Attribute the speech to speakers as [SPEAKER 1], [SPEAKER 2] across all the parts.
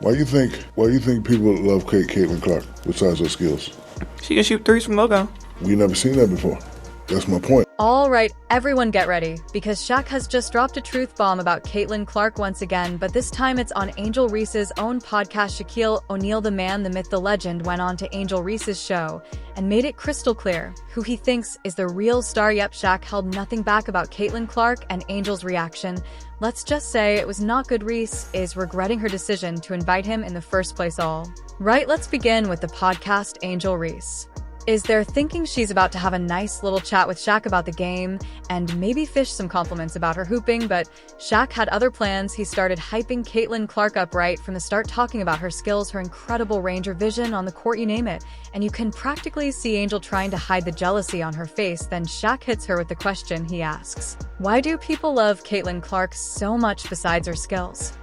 [SPEAKER 1] Why you think people love Caitlin Clark besides her skills?
[SPEAKER 2] She can shoot threes from logo.
[SPEAKER 1] We never seen that before. That's my point.
[SPEAKER 3] All right, everyone get ready, because Shaq has just dropped a truth bomb about Caitlin Clark once again, but this time it's on Angel Reese's own podcast. Shaquille O'Neal, the man, the myth, the legend, went on to Angel Reese's show and made it crystal clear who he thinks is the real star. Yep, Shaq held nothing back about Caitlin Clark and Angel's reaction. Let's just say it was not good. Reese is regretting her decision to invite him in the first place. All right, let's begin with the podcast. Angel Reese is there thinking she's about to have a nice little chat with Shaq about the game and maybe fish some compliments about her hooping, but Shaq had other plans. He started hyping Caitlin Clark up right from the start, talking about her skills, her incredible range of vision on the court, you name it. And you can practically see Angel trying to hide the jealousy on her face. Then Shaq hits her with the question. He asks, why do people love Caitlin Clark so much besides her skills?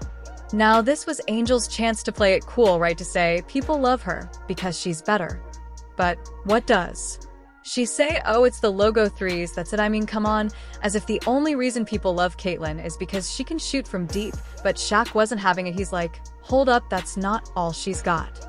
[SPEAKER 3] Now, this was Angel's chance to play it cool, right? To say, people love her because she's better. But what does she say? Oh, it's the logo threes. That's it. I mean, come on. As if the only reason people love Caitlin is because she can shoot from deep. But Shaq wasn't having it. He's like, hold up, that's not all she's got.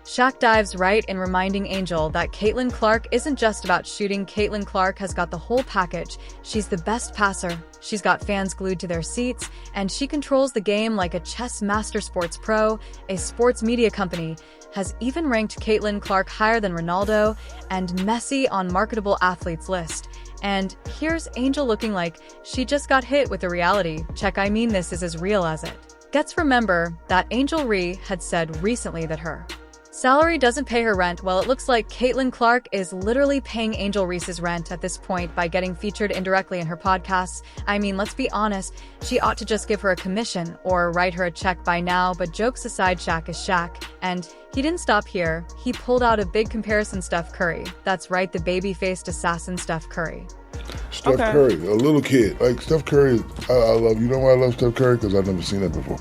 [SPEAKER 3] Shaq dives right in, reminding Angel that Caitlin Clark isn't just about shooting. Caitlin Clark has got the whole package. She's the best passer. She's got fans glued to their seats, and she controls the game like a chess master. Sports Pro, a sports media company, has even ranked Caitlin Clark higher than Ronaldo and Messi on marketable athletes list. And here's Angel looking like she just got hit with a reality check. I mean, this is as real as it gets. Remember that Angel Reese had said recently that her salary doesn't pay her rent. Well, it looks like Caitlin Clark is literally paying Angel Reese's rent at this point by getting featured indirectly in her podcasts. I mean, let's be honest, she ought to just give her a commission or write her a check by now. But jokes aside, Shaq is Shaq, and he didn't stop here. He pulled out a big comparison. Steph Curry. That's right, the baby-faced assassin Steph Curry.
[SPEAKER 1] Steph Curry, a little kid. Like, Steph Curry, I love, you know why I love Steph Curry? Because I've never seen that before.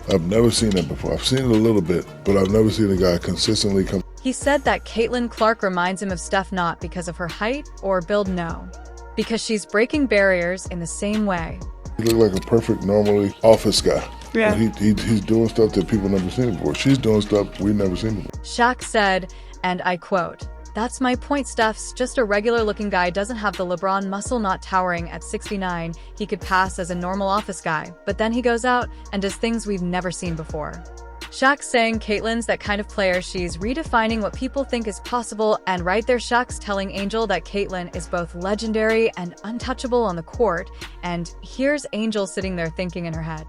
[SPEAKER 1] I've never seen that before. I've seen it a little bit, but I've never seen a guy consistently come.
[SPEAKER 3] He said that Caitlin Clark reminds him of Steph not because of her height or build, no, because she's breaking barriers in the same way.
[SPEAKER 1] He looked like a perfect, normally office guy.
[SPEAKER 2] Yeah.
[SPEAKER 1] He's doing stuff that people never seen before. She's doing stuff we've never seen before.
[SPEAKER 3] Shaq said, and I quote, "That's my point. Steph's just a regular-looking guy, doesn't have the LeBron muscle, not towering at 69. He could pass as a normal office guy, but then he goes out and does things we've never seen before." Shaq's saying Caitlin's that kind of player. She's redefining what people think is possible, and right there Shaq's telling Angel that Caitlin is both legendary and untouchable on the court. And here's Angel sitting there thinking in her head,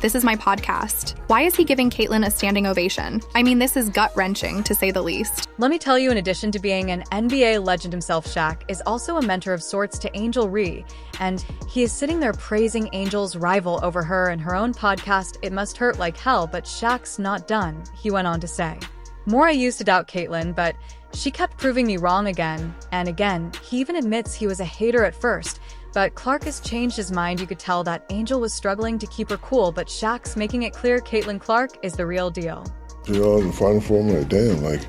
[SPEAKER 4] this is my podcast. Why is he giving Caitlin a standing ovation? I mean, this is gut-wrenching, to say the least.
[SPEAKER 3] Let me tell you, in addition to being an NBA legend himself, Shaq is also a mentor of sorts to Angel Reese, and he is sitting there praising Angel's rival over her in her own podcast. It must hurt like hell, but Shaq's not done. He went on to say, more I used to doubt Caitlin, but she kept proving me wrong again and again. He even admits he was a hater at first, but Clark has changed his mind. You could tell that Angel was struggling to keep her cool, but Shaq's making it clear Caitlin Clark is the real deal.
[SPEAKER 1] You know, in the Final Four, I'm like, damn, like,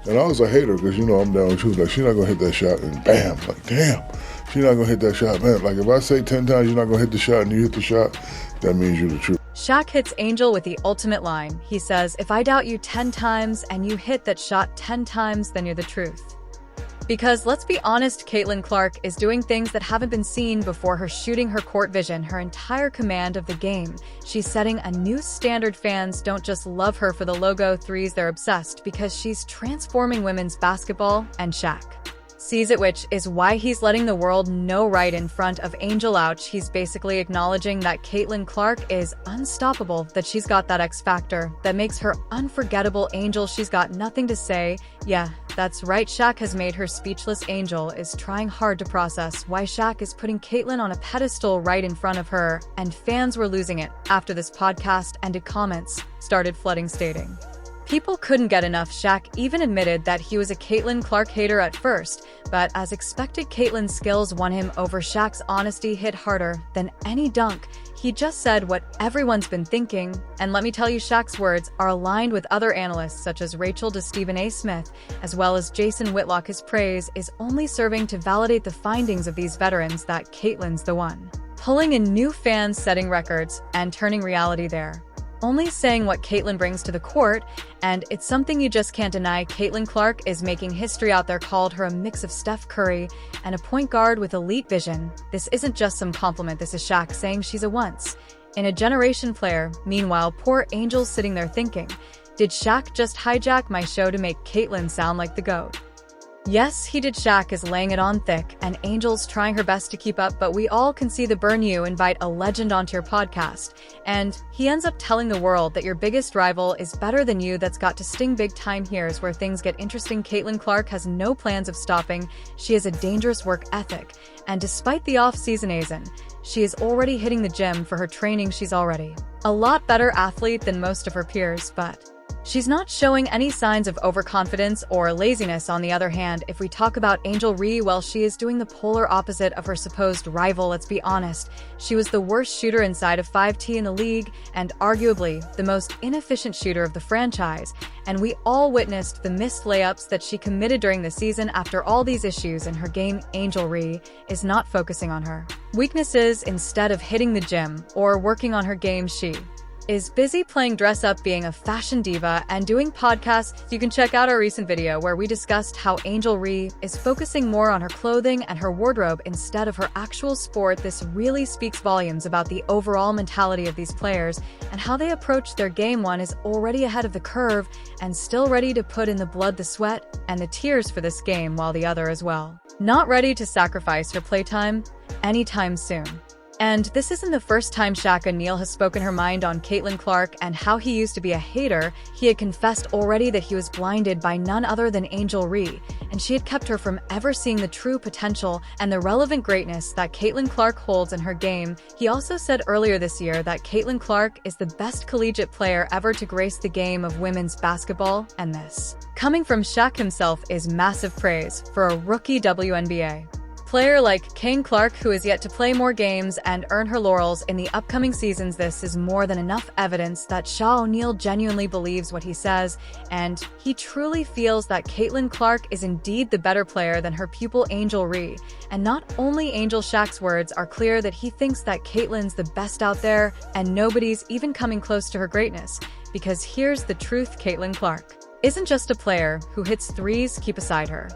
[SPEAKER 1] and I was a hater because, you know, I'm down with you. Like, she's not going to hit that shot, and bam, like, damn, she's not going to hit that shot. Man, like, if I say 10 times you're not going to hit the shot and you hit the shot, that means you're the truth.
[SPEAKER 3] Shaq hits Angel with the ultimate line. He says, if I doubt you 10 times and you hit that shot 10 times, then you're the truth. Because let's be honest, Caitlin Clark is doing things that haven't been seen before. Her shooting, her court vision, her entire command of the game. She's setting a new standard. Fans don't just love her for the logo threes, they're obsessed because she's transforming women's basketball, and Shaq sees it, which is why he's letting the world know right in front of Angel. Ouch. He's basically acknowledging that Caitlin Clark is unstoppable, that she's got that X factor that makes her unforgettable. Angel, she's got nothing to say. Yeah, that's right. Shaq has made her speechless. Angel is trying hard to process why Shaq is putting Caitlin on a pedestal right in front of her, and fans were losing it after this podcast ended. Comments started flooding, stating people couldn't get enough. Shaq even admitted that he was a Caitlin Clark hater at first, but as expected, Caitlin's skills won him over. Shaq's honesty hit harder than any dunk. He just said what everyone's been thinking, and let me tell you, Shaq's words are aligned with other analysts such as Rachel to Stephen A. Smith, as well as Jason Whitlock. His praise is only serving to validate the findings of these veterans that Caitlin's the one, pulling in new fans, setting records, and turning reality there. only saying what Caitlin brings to the court, and it's something you just can't deny. Caitlin Clark is making history out there. Called her a mix of Steph Curry and a point guard with elite vision. This isn't just some compliment, this is Shaq saying she's a once-in-a-generation player. Meanwhile, poor Angel's sitting there thinking, did Shaq just hijack my show to make Caitlin sound like the GOAT? Yes, he did. Shaq is laying it on thick, and Angel's trying her best to keep up, but we all can see the burn. You invite a legend onto your podcast, and he ends up telling the world that your biggest rival is better than you. That's got to sting big time. Here's where things get interesting. Caitlin Clark has no plans of stopping. She has a dangerous work ethic, and despite the off-season season, she is already hitting the gym for her training. She's already a lot better athlete than most of her peers, but she's not showing any signs of overconfidence or laziness. On the other hand, if we talk about Angel Reese, well, she is doing the polar opposite of her supposed rival. Let's be honest, she was the worst shooter inside of 5T in the league and arguably the most inefficient shooter of the franchise, and we all witnessed the missed layups that she committed during the season. After all these issues in her game, Angel Reese is not focusing on her weaknesses. Instead of hitting the gym or working on her game, she is busy playing dress up, being a fashion diva, and doing podcasts. You can check out our recent video where we discussed how Angel Reese is focusing more on her clothing and her wardrobe instead of her actual sport. This really speaks volumes about the overall mentality of these players and how they approach their game. One is already ahead of the curve and still ready to put in the blood, the sweat, and the tears for this game, while the other as well not ready to sacrifice her playtime anytime soon. And this isn't the first time Shaq O'Neal has spoken her mind on Caitlin Clark and how he used to be a hater. He had confessed already that he was blinded by none other than Angel Reese, and she had kept her from ever seeing the true potential and the relevant greatness that Caitlin Clark holds in her game. He also said earlier this year that Caitlin Clark is the best collegiate player ever to grace the game of women's basketball, and this, coming from Shaq himself, is massive praise for a rookie WNBA player like Caitlin Clark, who is yet to play more games and earn her laurels in the upcoming seasons. This is more than enough evidence that Shaq O'Neal genuinely believes what he says, and he truly feels that Caitlin Clark is indeed the better player than her pupil Angel Reese. And not only Angel, Shaq's words are clear that he thinks that Caitlin's the best out there and nobody's even coming close to her greatness. Because here's the truth, Caitlin Clark isn't just a player who hits threes. Keep aside her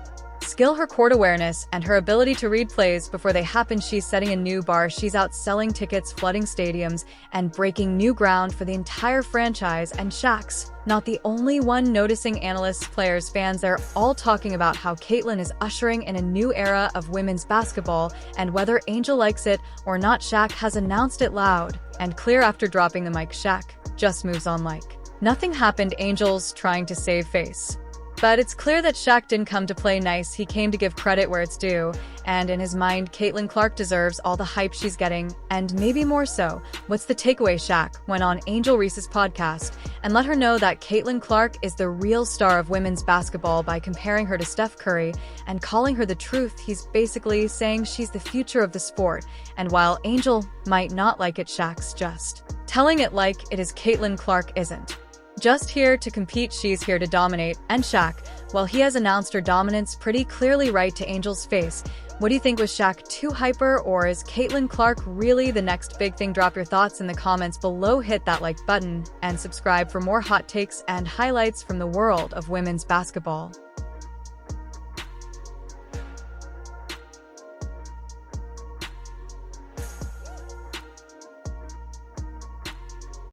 [SPEAKER 3] skill, her court awareness, and her ability to read plays before they happen. She's setting a new bar. She's out selling tickets, flooding stadiums, and breaking new ground for the entire franchise. And Shaq's not the only one noticing. Analysts, players, fans, they're all talking about how Caitlin is ushering in a new era of women's basketball, and whether Angel likes it or not, Shaq has announced it loud and clear. After dropping the mic, Shaq just moves on like nothing happened. Angel's trying to save face, but it's clear that Shaq didn't come to play nice. He came to give credit where it's due, and in his mind, Caitlin Clark deserves all the hype she's getting, and maybe more so. What's the takeaway? Shaq went on Angel Reese's podcast and let her know that Caitlin Clark is the real star of women's basketball by comparing her to Steph Curry and calling her the truth. He's basically saying she's the future of the sport, and while Angel might not like it, Shaq's just telling it like it is. Caitlin Clark isn't just here to compete, she's here to dominate. And Shaq, well, he has announced her dominance pretty clearly right to Angel's face. What do you think? Was Shaq too hyper, or is Caitlin Clark really the next big thing? Drop your thoughts in the comments below, hit that like button, and subscribe for more hot takes and highlights from the world of women's basketball.